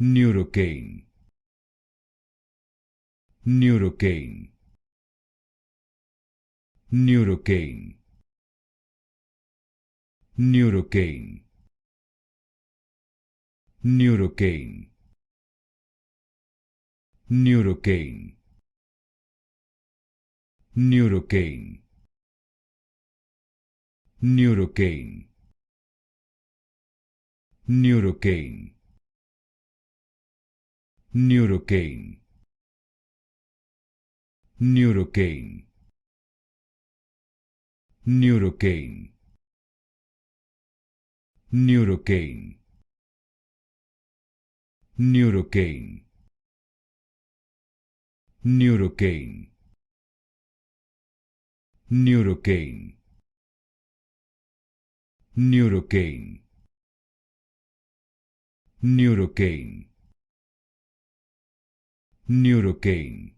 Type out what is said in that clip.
Nurocain, Nurocain, Nurocain, Nurocain, Nurocain, Nurocain, Nurocain, Nurocain, Nurocain, Nurocain, Nurocain, Nurocain, Nurocain, Nurocain, Nurocain, Nurocain, Nurocain, Nurocain, Nurocain,